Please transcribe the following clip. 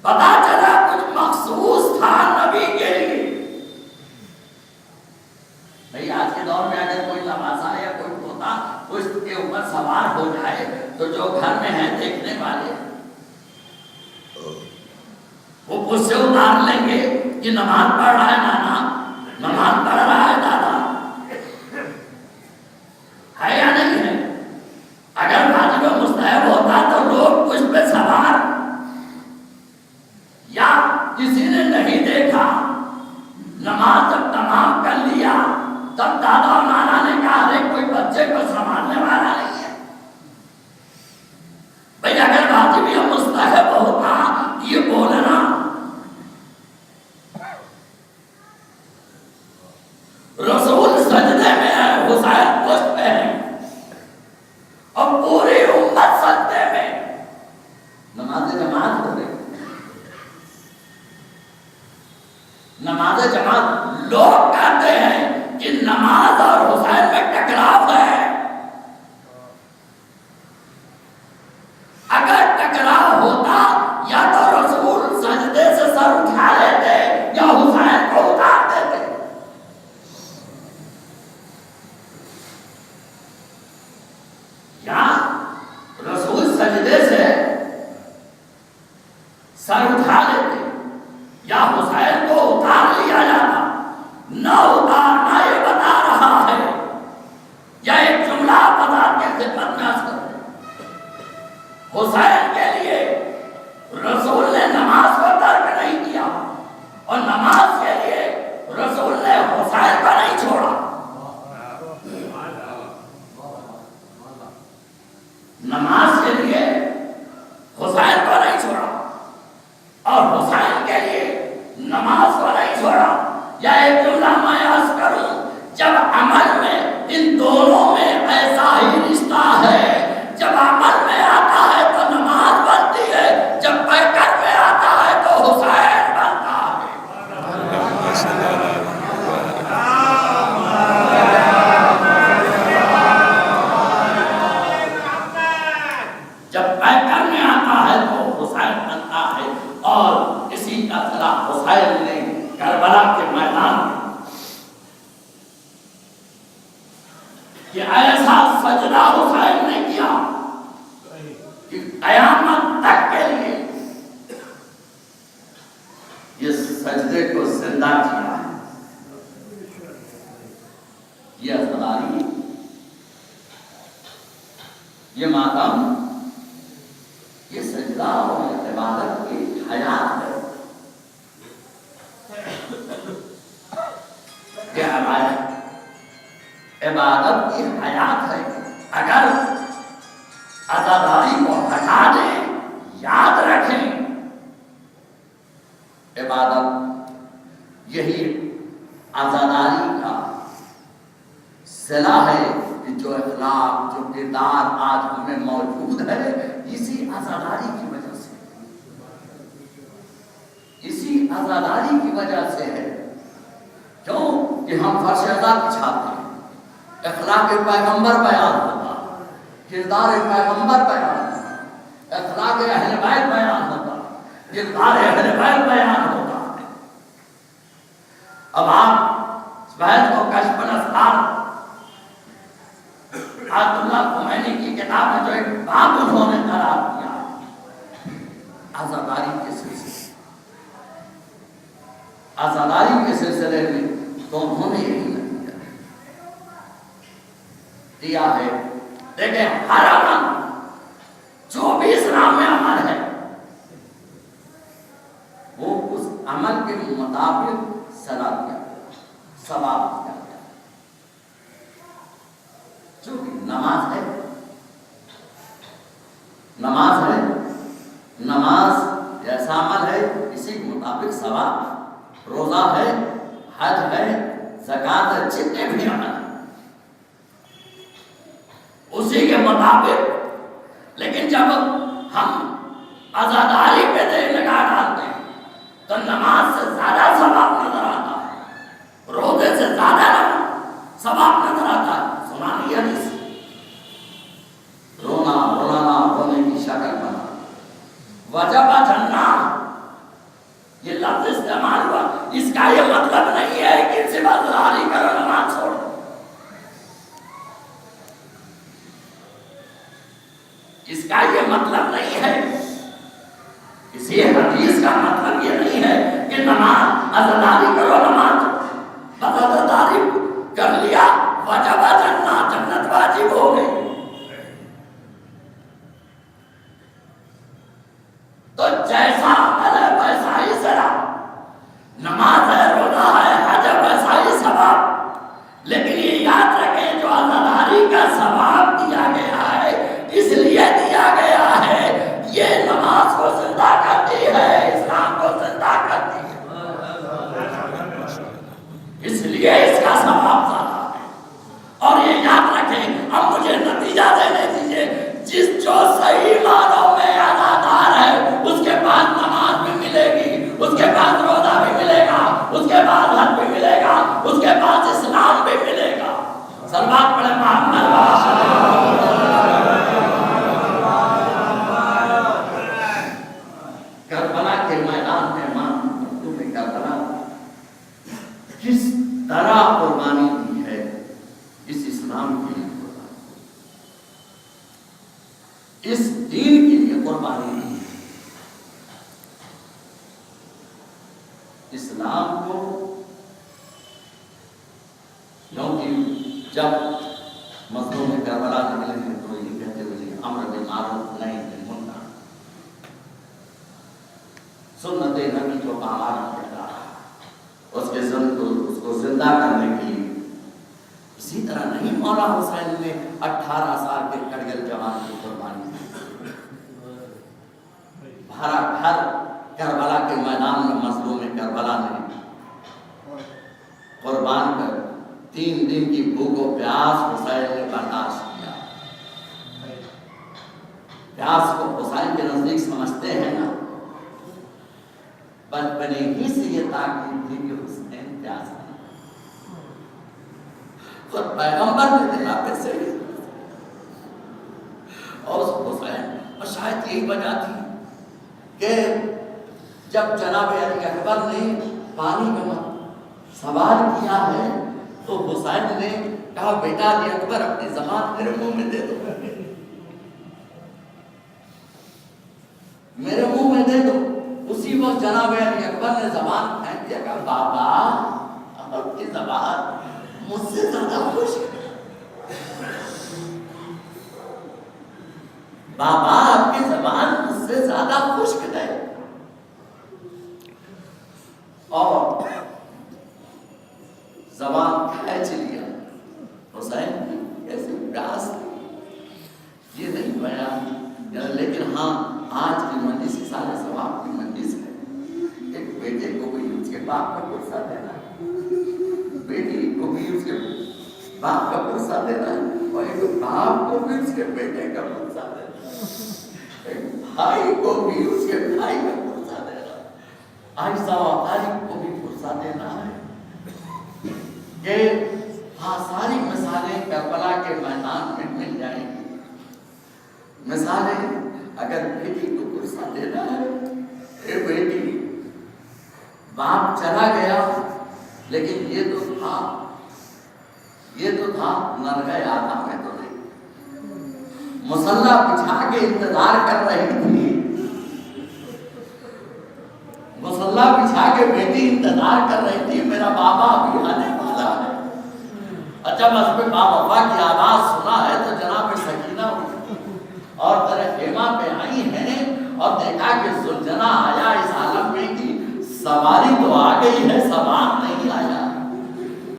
پتا چلا کچھ مخصوص تھا نبی کے لیے. بھئی آج کے دور میں اگر کوئی لباسا یا کوئی طوطا اس کے اوپر سوار ہو جائے تو جو گھر میں ہیں دیکھنے والے وہ اس سے اتار لیں گے کہ نماز پڑھ رہا ہے نانا, نماز پڑھ رہا ہے دادا, ہے یا نہیں ہے. اگر واجب و مستحب ہوتا تو لوگ اس پہ سوار, یا کسی نے نہیں دیکھا نماز جب تمام کر لیا تب دادا اور نانا نے کہا ارے کوئی بچے کو سنبھالنے والا نہیں ہے. بھئی اگر واجب یا مستحب ہوتا یہ بولنا رسول سجدے میں ہے, حسین پشت پہ ہے اور پوری امت سجدے میں, نماز جماعت ہو گئی. نماز جماعت لوگ کہتے ہیں کہ نماز اور حسین میں ٹکراؤ ہے. اگر ٹکراؤ ہوتا یا تو رسول سجدے سے سر اٹھا لیتے یا حسین کو اتار دیتے. یا رسول سجدے سے سر اٹھا لیتے یا حسین کو اتار لیا جاتا. نہ اتارنا یہ بتا رہا ہے یا ایک جملہ بتا کے خدمت میں عرض کرتے حسین کے لیے رسول نے نماز کو ترک نہیں کیا اور نماز کے لیے رسول نے حسین کو نہیں چھوڑا. نماز کے لیے حسین کو نہیں چھوڑا اور حسین کے لیے نماز کو نہیں چھوڑا. یا ایک جملہ میں عرض کروں, جب عمل میں ان دونوں میں ایسا ہی رشتہ ہے, جب عمل میں آتا ہے تو نماز بنتی ہے, جب پیکر میں آتا ہے تو حسین بنتا ہے. جب پیکر میں آتا ہے تو حسین بنتا ہے. اور اسی کا صلہ حسین نے کربلا کے میدان میں کہ ایسا سجدہ حسین نے کیا کہ قیامت تک کے لیے یہ سجدے کو زندہ کیا ہے. یہ ازداری, یہ ماتم, یہ سجدہ اور عبادت کی حیات ہے. عبادت کی حیات ہے. اگر عزاداری کو ہٹا دیں, یاد رکھیں عبادت یہی عزاداری کا صلہ ہے کہ جو اخلاق, جو کردار آج ہمیں موجود ہے اسی عزاداری کی وجہ سے, اسی عزاداری کی وجہ سے ہے. کیوں کہ ہم فرش عزا بچھاتے ہیں, اخلاق پیغمبر بیان ہوتا, کردار پیغمبر بیان ہوتا, اخلاق اہل بیت بیان ہوتا, کردار اہل بیت بیان ہوتا. اب آپ بیت کو کشف الاسرار آیت اللہ خمینی کی کتاب میں جو ایک باب انہوں نے قرار دیا عزاداری کے سلسلے, عزاداری کے سلسلے میں تو انہوں نے یہی دیا ہے. دیکھیں ہر عمل جو بھی اسلام میں عمل ہے وہ اس عمل کے مطابق سزا دیا, ثواب دیا. چونکہ نماز ہے, نماز ہے, نماز جیسا عمل ہے اسی کے مطابق ثواب. روزہ ہے, حج ہے, زکات ہے, جتنے بھی عمل ہیں اسی کے مطابق. لیکن جب ہم عزاداری پہ دیر لگا ڈالتے ہیں تو نماز سے زیادہ ثواب نظر آتا ہے, روزے سے زیادہ ثواب نظر آتا ہے. سنانی حدیث, رونا رونا رونے کی شکل بنا, وجب جنہ کا یہ مطلب نہیں ہے کہ صرف ظاہری کرو نماز چھوڑ دو. اس کا یہ مطلب نہیں ہے، اسی حدیث کا مطلب یہ نہیں ہے کہ نماز ازاداری کرو، نماز بس ازاداری کر لیا وجب جنت، جنت واجب ہو گئی. تو جیسا عمل ہے ویسا ہی ثواب، نماز ہے، روزہ ہے، حج ہے، ویسا ہی ثواب. لیکن یہ یاد رکھیں جو ازاداری کا ثواب دیا گیا ہے اس لیے دیا گیا ہے، یہ نماز کو زندہ کرتی ہے، اسلام کو زندہ کرتی ہے، اس لیے اس کا ثواب زیادہ ہے. اور یہ یاد رکھیں، اب مجھے نتیجہ دینے دیجیے، جو صحیح معنوں میں ادادار ہے اس کے بعد نماز بھی ملے گی، اس کے بعد روزہ بھی ملے گا، اس کے بعد حج بھی ملے گا، اس کے بعد اسلام بھی ملے گا. صلوات پڑھیں محمد کربلا کے میدان میں مردوں نے کربلا کس طرح قربانی دی ہے اس اسلام کے لیے، اس دین کے لیے قربانی دی. اسلام کو کیونکہ جب مظلوم کربلا نکلے ہیں تو یہ کہتے ہوئے امر بالمعروف نہی عن المنکر، سنت نبی کو پامانا پڑتا اس کو زندہ کرنے کے لیے. اسی طرح نہیں مولا حسین نے 18 سال کے کڑگل جوان کی قربانی دی. ہر کربلا کے میدان میں مظلوم کربلا نے قربان کر 3 دن کی بھوک و پیاس حسین نے برداشت کیا. پیاس کو حسین کے نزدیک سمجھتے ہیں نا، بچپنے ہی سے یہ تاکید تھی کہ حسین پیاس نہیں، خود پیغمبر نے دینا پیسے ہی. اور اس حسین اور شاید یہی وجہ تھی کہ جب جناب علی اکبر نے پانی کا سوال کیا ہے تو حسین نے کہا بیٹا علی اکبر اپنی زبان میرے منہ میں دے دو، میرے منہ میں دے دو. اسی وقت جناب علی اکبر نے زبان پھینک دیا، کہا بابا آپ کی زبان مجھ سے زیادہ خوش ہے، بابا آپ کی زبان مجھ سے زیادہ خشک ہے. اور زبان کھینچ لیا. حسین کی ایسی پیاس یہ نہیں بیان، لیکن ہاں آج کی مجلس سارے ثواب کی مجلس ہے. ایک بیٹے کو بھی اس کے باپ کا پرسہ دینا ہے، بیٹی کو بھی اس کے باپ کا پرسہ دینا ہے، اور ایک باپ کو بھی اس کے بیٹے کا پرسہ دینا ہے، ایک بھائی کو بھی اس کے بھائی کا پرسہ دینا ہے، عائشہ و طارق کو بھی پرسہ دینا ہے. کہ ہاں ساری مثالیں کربلا کے میدان میں مل جائیں گی. مثالیں اگر بیٹی کو پرسہ دینا ہے، اے بیٹی باپ چلا گیا لیکن یہ تو تھا نرغہ آدھا میں تو نہیں، مصلح بچھا کے انتظار کر رہی تھی، مصلح بچھا کے بیٹی انتظار کر رہی تھی میرا بابا ابھی آنے والا ہے. اور جب اس پہ بابا کی آواز سنا ہے تو جناب سکینہ اٹھی اور در خیمہ پہ آئی ہیں اور دیکھا کہ زلجنا آیا اس عالم میں کی سواری تو آ گئی ہے، سوار نہیں